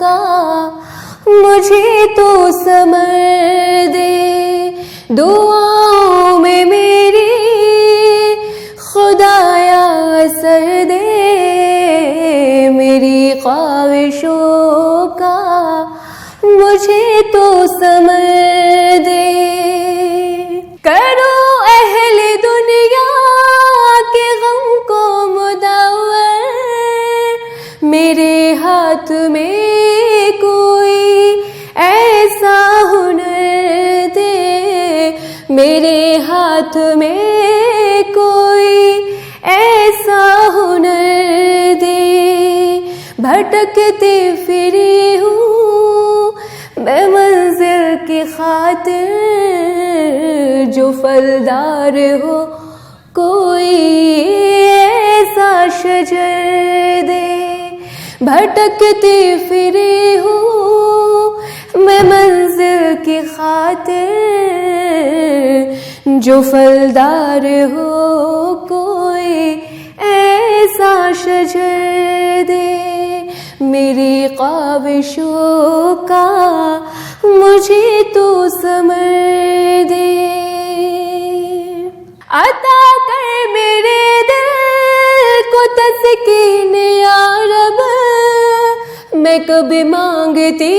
کا مجھے تو ثمر دے، دعاؤں میں میری خدایا اثر دے، میری خواہشوں کا مجھے تو ثمر دے۔ کرو اہل دنیا کے غم کو مدور، میرے ہاتھ میں کوئی ایسا ہنر دے، میرے ہاتھ میں کوئی ایسا ہنر دے۔ بھٹکتی پھری ہوں میں منزل کی خاطر، جو پھلدار ہو کوئی ایسا شجر دے۔ بھٹکتی پھری ہوں میں منزل کی خاطر، جو پھلدار ہو کوئی ایسا شجر دے، میری خواہشوں کا مجھے تو ثمر دے۔ عطا کر میرے دل کو تسکین یا رب، میں کبھی مانگتی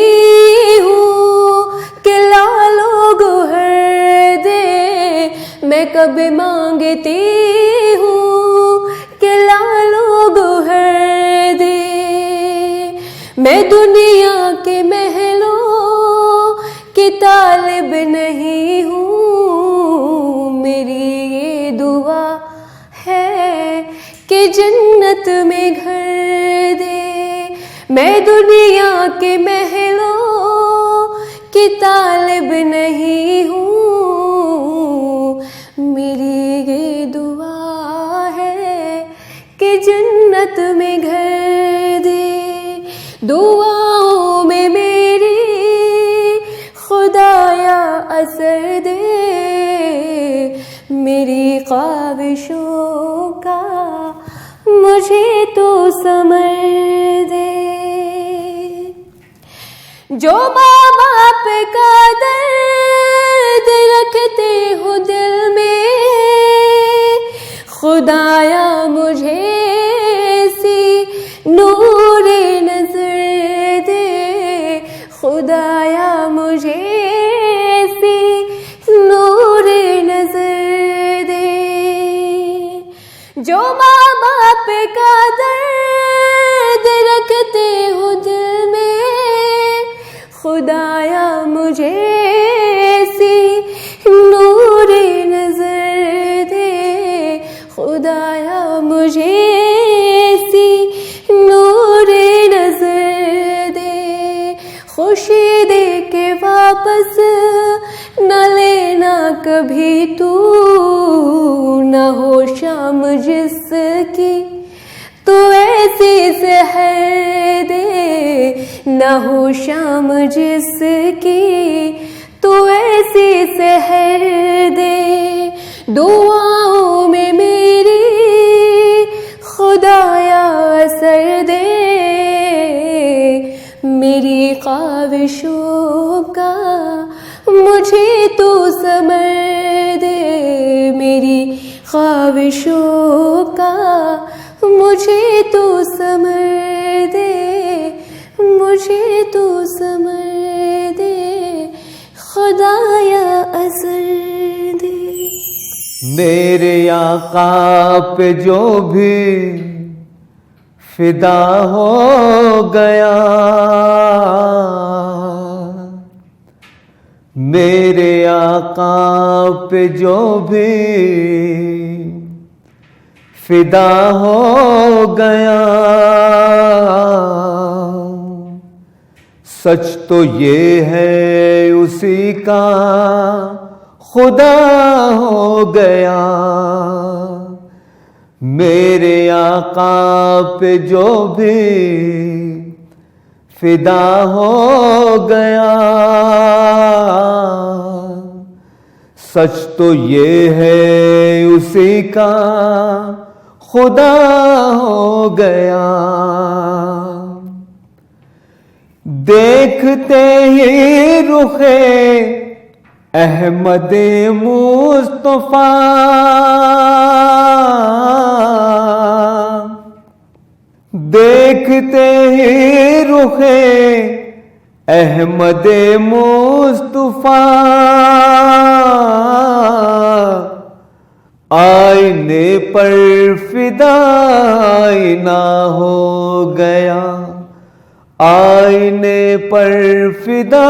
ہوں کہ لالو گوہر دے، میں کبھی مانگتی ہوں کہ لالو گوہر دے۔ میں دنیا کے محلوں کی طالب نہیں ہوں، میری یہ دعا ہے کہ جنت میں گھر دے۔ میں دنیا کے محلوں کی طالب نہیں ہوں، میری یہ دعا ہے کہ جنت میں گھر دے۔ دعاؤں میں میری خدایا اثر دے، میری خواہشوں کا مجھے تو ثمر دے۔ جو ماں باپ کا درد رکھتے ہو دل میں، خدایا مجھے ایسی نور نظر دے، خدایا مجھے ایسی نور نظر دے۔ جو ماں باپ کا درد رکھتے ہو دل میں، خدایا مجھے ایسی نور نظر دے، خدایا مجھے ایسی نور نظر دے۔ خوشی دے کے واپس نہ لینا کبھی تو، نہ ہو شام جس کی تو ایسی سحر دے، نہ ہو شام جس کی تو ایسی سحر دے۔ دعاؤں میں میری خدایا اثر دے، میری خواہشوں کا مجھے تو ثمر دے، میری خواہشوں کا مجھے تو ثمر دے، مجھے تو ثمر دے، خدایا اثر دے۔ میرے آقا پہ جو بھی فدا ہو گیا، میرے آقا پہ جو بھی فدا ہو گیا، سچ تو یہ ہے اسی کا خدا ہو گیا۔ میرے آقا پہ جو بھی فدا ہو گیا، سچ تو یہ ہے اسی کا خدا ہو گیا۔ دیکھتے ہی رخ احمد مصطفیٰ، دیکھتے ہی رخ احمد مصطفیٰ، آئینے پر فدا آئینہ ہو گیا، آئینے پر فدا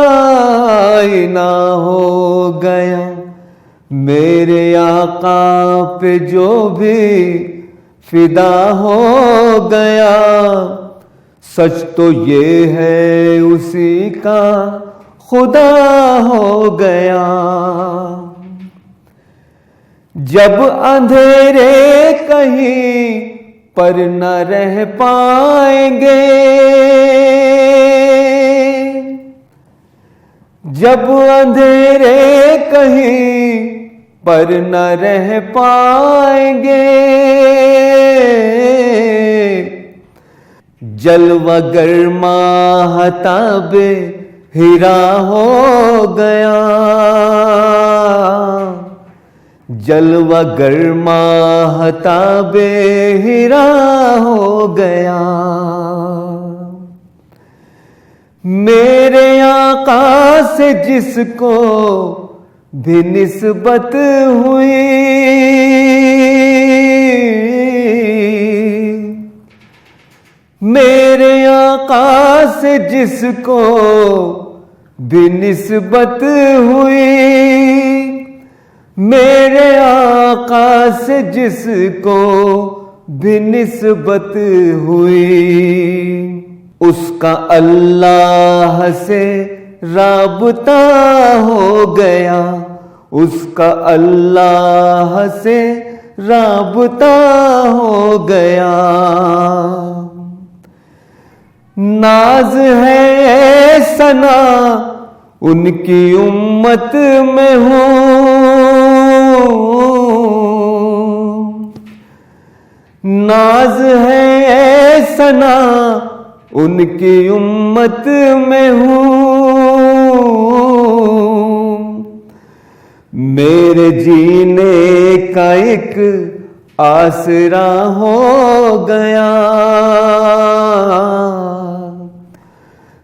آئینہ ہو گیا، میرے آقا پہ جو بھی فدا ہو گیا، سچ تو یہ ہے اسی کا خدا ہو گیا۔ جب اندھیرے کہیں پر نہ رہ پائیں گے، جب اندھیرے کہیں پر نہ رہ پائیں گے، جلوہ گر ماہتاب ہیرا ہو گیا، جلوہ گر ماہتاب ہیرا ہو گیا، میرے آقا سے جس کو بھی نسبت ہوئی، میرے آقا سے جس کو بھی نسبت ہوئی، میرے آقا سے جس کو بھی نسبت ہوئی، اس کا اللہ سے رابطہ ہو گیا، اس کا اللہ سے رابطہ ہو گیا، ناز ہے ثنا ان کی امت میں ہوں، ناز ہے ثنا ان کی امت میں ہوں، میرے جینے کا ایک آسرا ہو گیا،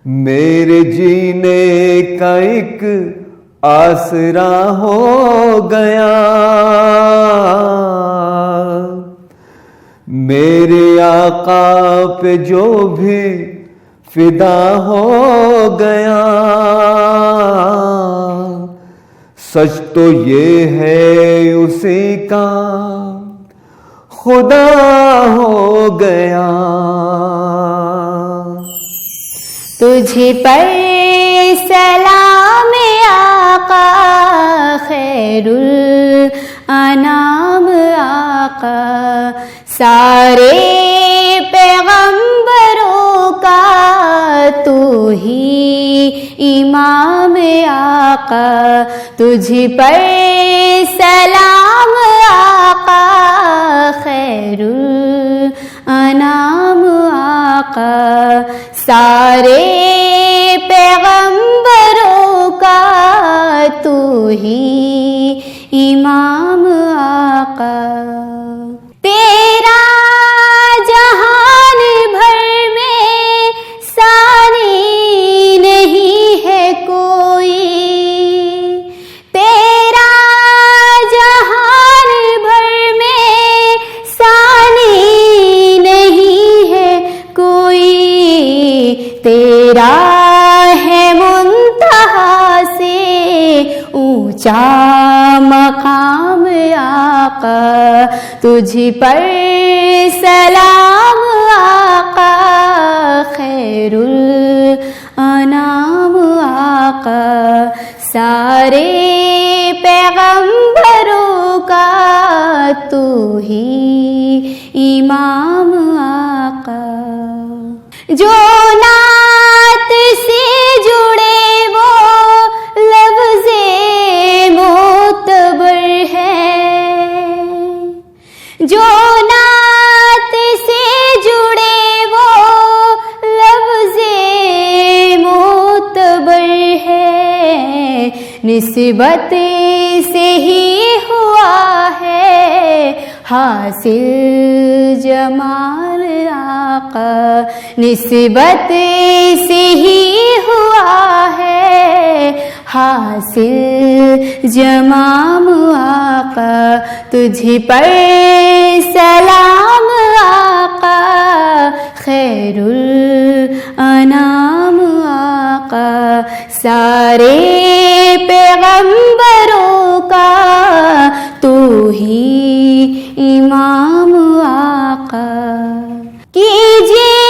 میرے جینے کا ایک آسرا ہو گیا، میرے آقا پہ جو بھی فدا ہو گیا، سچ تو یہ ہے اسی کا خدا ہو گیا۔ تجھ پر سلام آقا خیر الانام آقا، سارے پیغمبروں کا تو ہی امام آقا، تجھ پر سلام آقا خیر الانام آقا، سارے پیغمبروں کا تو ہی امام آقا، تیرا جہان بھر میں ثانی نہیں ہے کوئی، تیرا جہان بھر میں ثانی نہیں ہے کوئی، تیرا ہے منتہا سے اونچا مقام آقا، تجھ پر سلام آقا خیر الانام آقا، سارے پیغمبروں کا تو ہی امام آقا، جو نعت سے جڑے وہ لفظ معتبر ہے، جو نعت سے جڑے وہ لفظ معتبر نسبت سے ہی ہوا ہے حاصل جمال آقا، نسبت سے ہی ہوا ہے حاصل جمام آقا، تجھ پر سلام آقا خیر الانام آقا، سارے پیغمبروں کا تو ہی امام آقا، کیجیے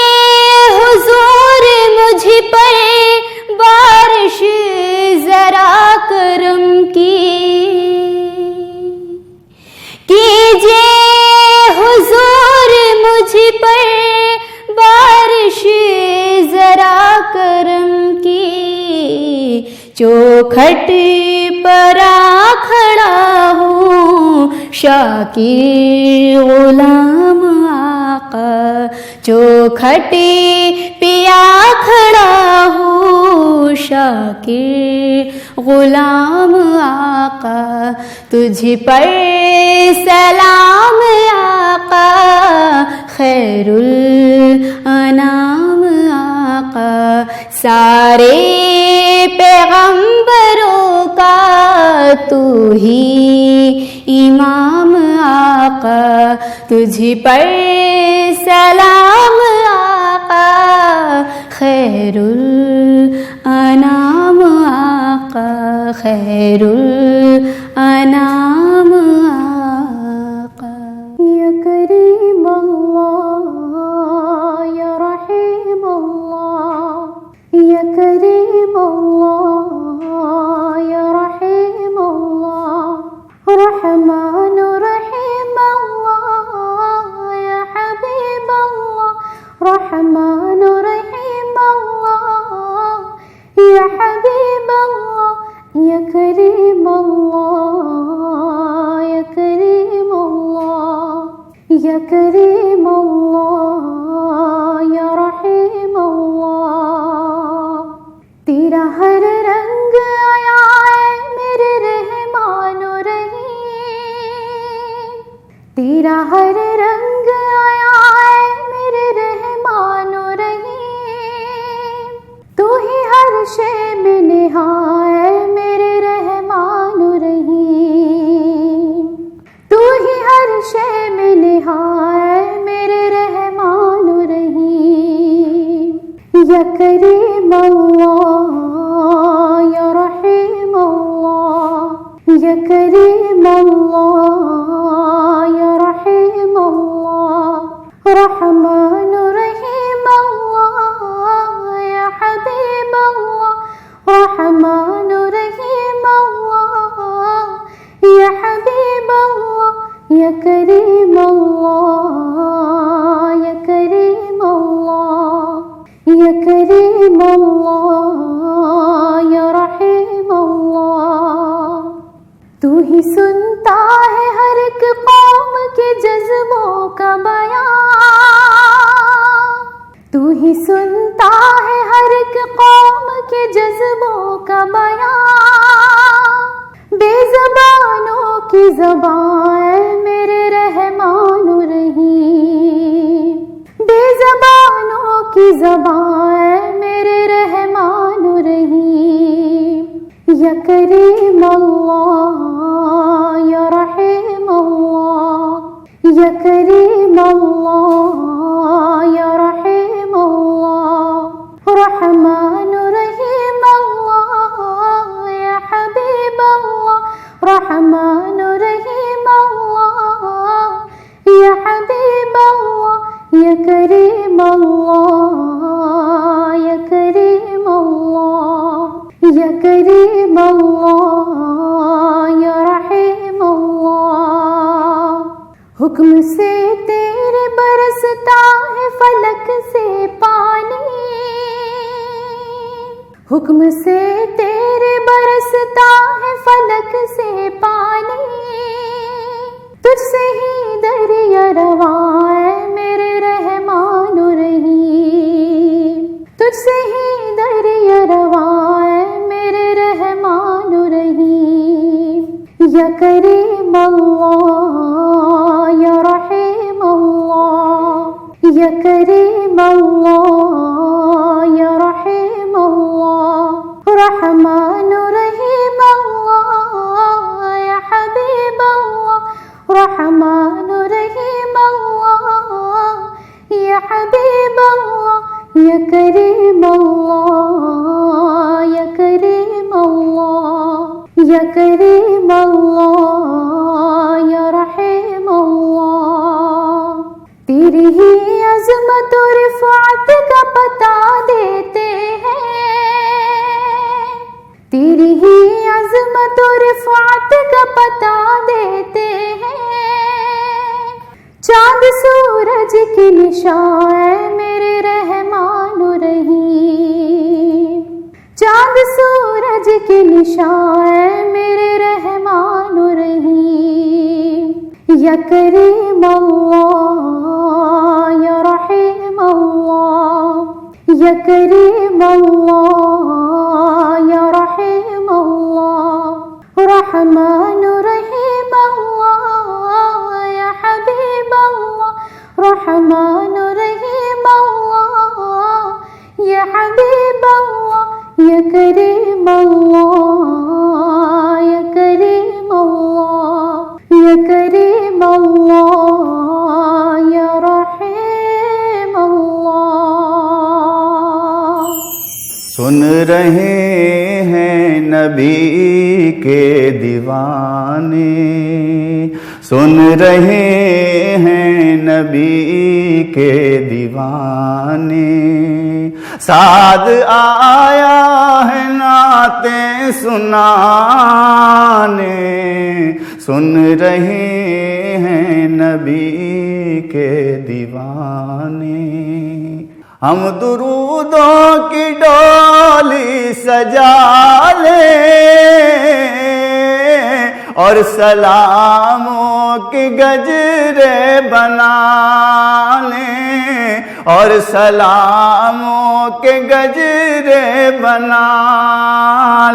حضور مجھ پر بارش ذرا کرم کی، کیجیے حضور مجھ پر بارش ذرا کرم کی، چوکھٹ پر آ کھڑا ہوں شاکر غلام آقا، چوکھٹ پیا کھڑا ہوں شاکر غلام آقا، تجھ پر سلام آقا خیر الانام آقا، سارے پیغمبروں کا تو ہی امام آقا، تجھ پر سلام آقا خیر الانام آقا، خیر الانام آقا، یا کریم اللہ یا رحیم اللہ، یا کریم اللہ یا رحیم اللہ، رحمان رحیم اللہ یا حبیب اللہ، رحمان رحیم اللہ یا حبیب اللہ، یا کریم اللہ یا کریم اللہ، یا کریم اللہ یا رحیم اللہ، تیرا ہر رنگ آیا ہے میرے رحمان و رحیم، تیرا ہر رنگ آیا ہے میرے رحمان و رحیم، تو ہی ہر شے میں نہائے میرے رحمان و رحیم، تو ہی ہر شے میں نہائے میرے رحمان و رحیم، یا کریم اللہ یا رحیم اللہ، یا کریم اللہ یا رحیم اللہ، رحمان رحیم اللہ یا حبیب اللہ، رحمان رحیم اللہ یا حبیب اللہ، یا کریم اللہ یا کریم اللہ، یا کریم اللہ یا رحیم اللہ، تو ہی سنتا ہے ہر ایک قوم کے جذبوں کا بیان، تو ہی سنتا ہے ہر ایک قوم کے جذبوں کا بیان، بے زبانوں کی زبان میرے رحمان و رحیم، بے زبانوں کی زبان میرے رحمان و رحیم، یا کریم اللہ یا رحیم اللہ، یا کریم اللہ یا رحیم اللہ، رحمان رحیم اللہ یا حبیب اللہ، رحمان رحیم اللہ یا حبیب اللہ، یا کریم اللہ یا کریم اللہ، یا کریم اللہ یا رحیم اللہ، حکم سے تیرے برستا ہے فلک سے پانی، حکم سے تیرے برستا ہے فلک سے پانی، تجھ سے ہی دریا رواں ہے میرے رحمان و رحیم، تجھ سے ہی دریا رواں ہے میرے رحمان و رحیم، یا کریم اللہ یا رحیم اللہ یا کریم اللہ یا رحیم اللہ رحمان رحیم اللہ یا حبیب اللہ رحمان رحیم اللہ یا حبیب اللہ یا کریم اللہ یا کریم اللہ یا کریم اللہ یا رحیم اللہ تیری ہی عظمت و رفعت کا پتہ دیتے ہیں تیری ہی عظمت و رفعت کا پتہ دیتے ہیں چاند سورج کی نشان اے میرے رحمان الرحیم چاند سورج کی نشان اے میرے رحمان الرحیم یا کریم اللہ یا رحیم اللہ یا کریم اللہ یا رحیم اللہ رحمان رحیم اللہ یا حبیب اللہ رحمان رحیم اللہ یا حبیب اللہ یا کریم اللہ یا کریم اللہ یا کریم اللہ یا رحیم اللہ سن رہے ہیں نبی کے دیوانے سن رہے ہیں نبی کے دیوانے سعد آیا ہے نعتیں سنانے سن رہے ہیں نبی کے دیوانے ہم درودوں کی ڈولی سجا لیں اور سلاموں کے گجرے بنا لیں اور سلاموں کے گجرے بنا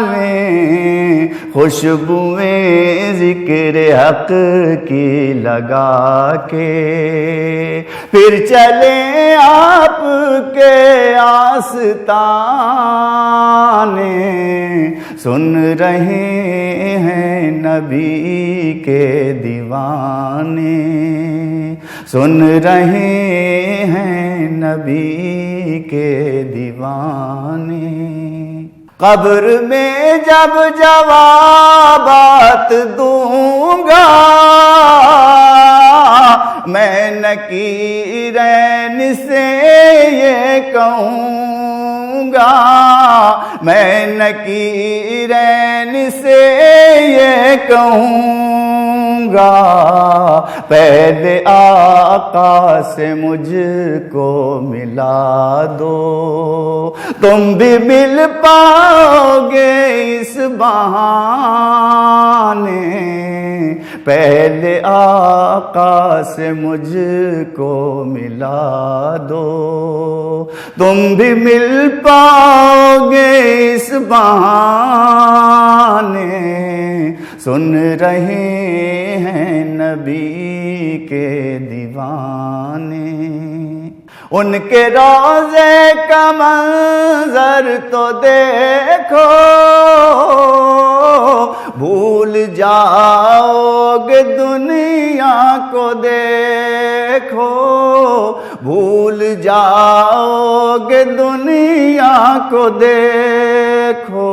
لیں خوشبوئیں ذکر حق کی لگا کے پھر چلیں آپ کے آستانے سن رہے ہیں نبی کے دیوانے سن رہے ہیں نبی کے دیوانے قبر میں جب جوابات دوں گا میں نکیرین سے یہ کہوں گا میں نکیرین سے یہ کہوں گا پہلے آقا سے مجھ کو ملا دو تم بھی مل پاؤ گے اس بہانے پہلے آقا سے مجھ کو ملا دو تم بھی مل پاؤ گے اس بہانے سن رہے ہیں نبی کے دیوانے ان کے روضے کا منظر تو دیکھو بھول جاؤ گے دنیا کو دیکھو بھول جاؤ گے دنیا کو دیکھو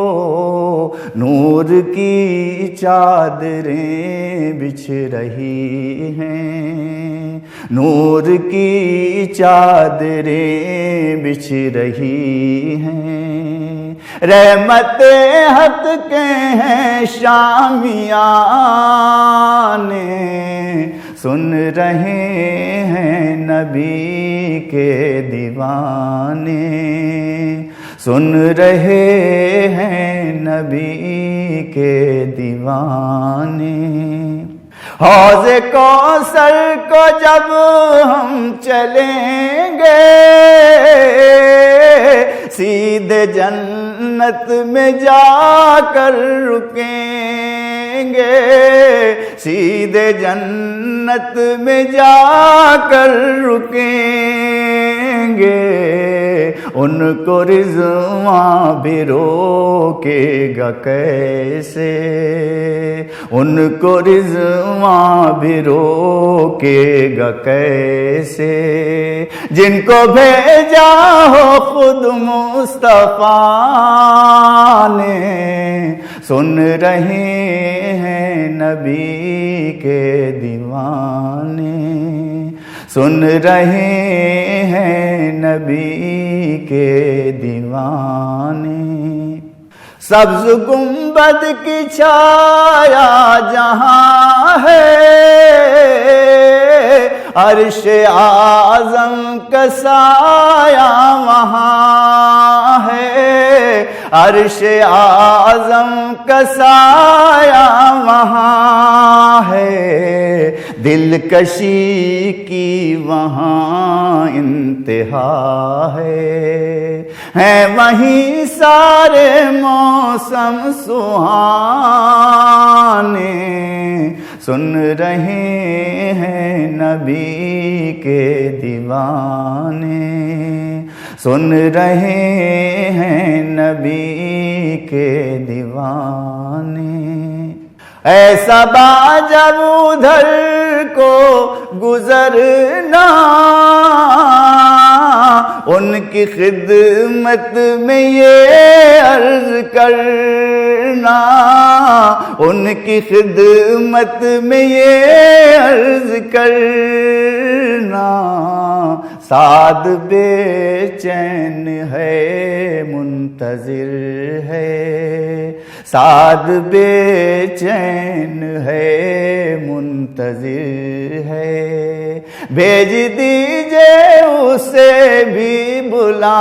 نور کی چادریں بچھ رہی ہیں نور کی چادریں بچھ رہی ہیں رحمت حق کے ہیں شامیانے سن رہے ہیں نبی کے دیوانے سن رہے ہیں نبی کے دیوانے حوض کوثر کو جب ہم چلیں گے سیدھے جنت میں جا کر رکیں گے سیدھے جنت میں جا کر رکیں گے ان کو رضواں بھی روکے گا کیسے ان کو رضواں بھی روکے گا کیسے جن کو بھیجا ہو خود مصطفیٰ نے سن رہے ہیں نبی کے دیوانے سن رہے ہیں نبی کے دیوانے سبز گنبد کی چھایا جہاں ہے عرش اعظم کا سایہ وہاں ہے عرش اعظم کا سایہ وہاں ہے دلکشی کی وہاں انتہا ہے وہیں سارے موسم سہانے سن رہے ہیں نبی کے دیوانے سن رہے ہیں نبی کے دیوانے ایسا با جب ادھر کو گزرنا ان کی خدمت میں یہ عرض کرنا ان کی خدمت میں یہ عرض کرنا سعد بے چین ہے منتظر ہے سعد بے چین ہے منتظر ہے بھیج دیجئے اسے بھی بلانے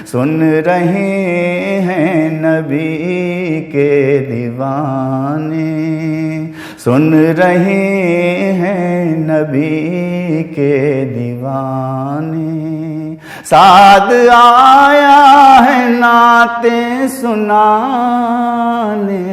سن رہے ہیں نبی کے دیوانے سن رہے ہیں نبی کے دیوانے سعد آیا ہے نعتیں سنانے